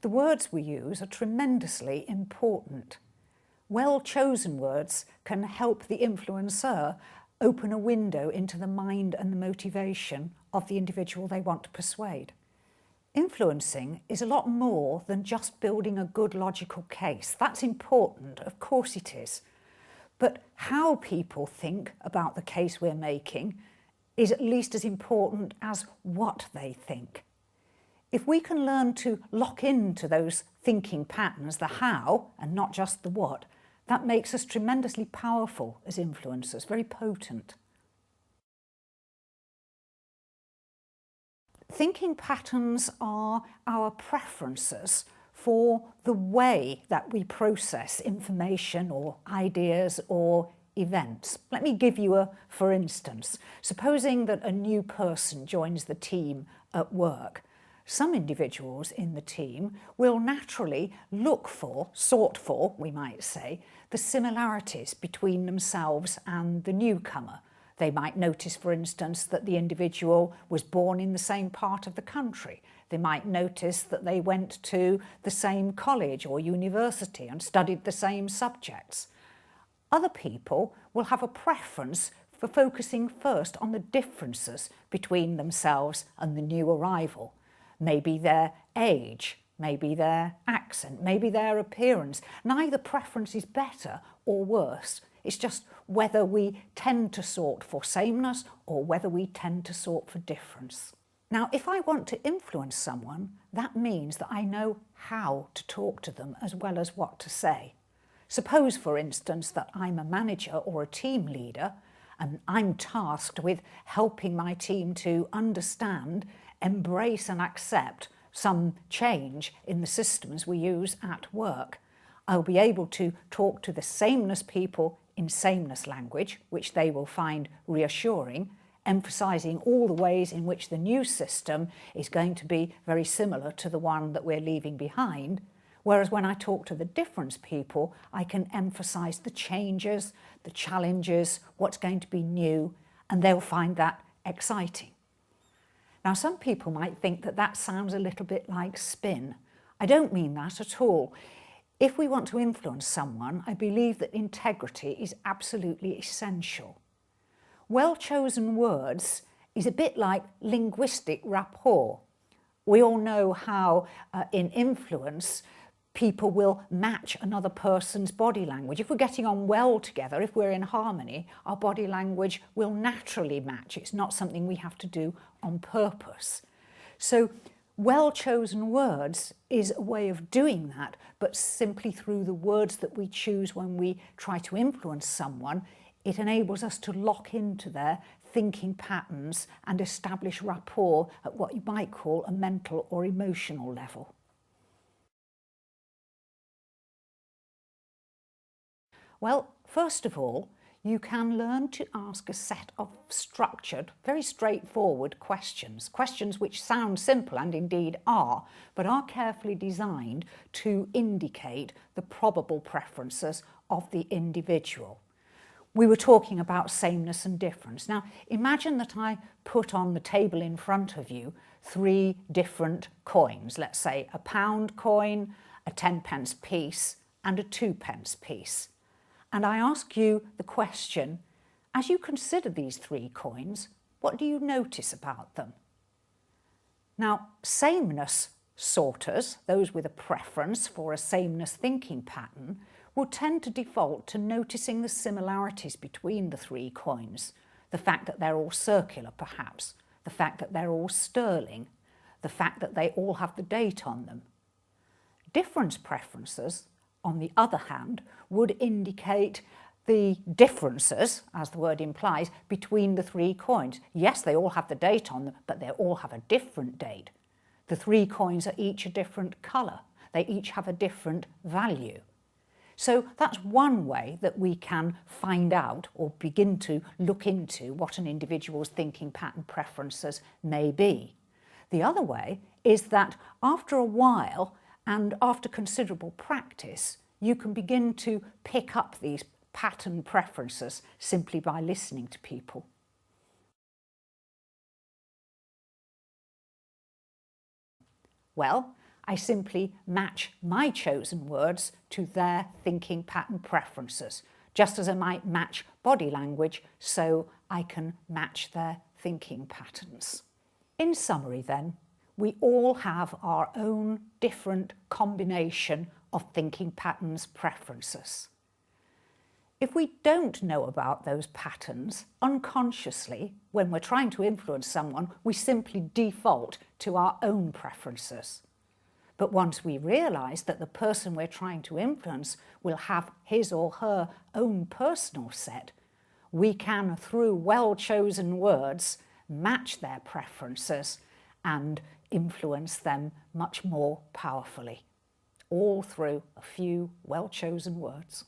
the words we use are tremendously important. Well-chosen words can help the influencer open a window into the mind and the motivation of the individual they want to persuade. Influencing is a lot more than just building a good logical case. That's important, of course it is. But how people think about the case we're making is at least as important as what they think. If we can learn to lock into those thinking patterns, the how and not just the what, that makes us tremendously powerful as influencers, very potent. Thinking patterns are our preferences for the way that we process information or ideas or events. Let me give you a for instance. Supposing that a new person joins the team at work. Some individuals in the team will naturally sort for, we might say, the similarities between themselves and the newcomer. They might notice, for instance, that the individual was born in the same part of the country. They might notice that they went to the same college or university and studied the same subjects. Other people will have a preference for focusing first on the differences between themselves and the new arrival. Maybe their age, maybe their accent, maybe their appearance. Neither preference is better or worse. It's just whether we tend to sort for sameness or whether we tend to sort for difference. Now, if I want to influence someone, that means that I know how to talk to them as well as what to say. Suppose, for instance, that I'm a manager or a team leader and I'm tasked with helping my team to understand, embrace and accept some change in the systems we use at work. I'll be able to talk to the sameness people in sameness language, which they will find reassuring, emphasising all the ways in which the new system is going to be very similar to the one that we're leaving behind. Whereas when I talk to the difference people, I can emphasise the changes, the challenges, what's going to be new, and they'll find that exciting. Now, some people might think that that sounds a little bit like spin. I don't mean that at all. If we want to influence someone, I believe that integrity is absolutely essential. Well-chosen words is a bit like linguistic rapport. We all know how in influence people will match another person's body language. If we're getting on well together, if we're in harmony, our body language will naturally match. It's not something we have to do on purpose. So well-chosen words is a way of doing that, but simply through the words that we choose when we try to influence someone, it enables us to lock into their thinking patterns and establish rapport at what you might call a mental or emotional level. Well, first of all, you can learn to ask a set of structured, very straightforward questions. Questions which sound simple and indeed are, but are carefully designed to indicate the probable preferences of the individual. We were talking about sameness and difference. Now, imagine that I put on the table in front of you 3 different coins. Let's say a £1 coin, a 10p piece, and a 2p piece. And I ask you the question, as you consider these 3 coins, what do you notice about them? Now, sameness sorters, those with a preference for a sameness thinking pattern, will tend to default to noticing the similarities between the 3 coins. The fact that they're all circular, perhaps. The fact that they're all sterling. The fact that they all have the date on them. Difference preferences, on the other hand, would indicate the differences, as the word implies, between the 3 coins. Yes, they all have the date on them, but they all have a different date. The 3 coins are each a different colour. They each have a different value. So that's one way that we can find out or begin to look into what an individual's thinking pattern preferences may be. The other way is that after a while and after considerable practice, you can begin to pick up these pattern preferences simply by listening to people. Well, I simply match my chosen words to their thinking pattern preferences, just as I might match body language so I can match their thinking patterns. In summary then, we all have our own different combination of thinking patterns preferences. If we don't know about those patterns, unconsciously, when we're trying to influence someone, we simply default to our own preferences. But once we realise that the person we're trying to influence will have his or her own personal set, we can, through well-chosen words, match their preferences and influence them much more powerfully, all through a few well-chosen words.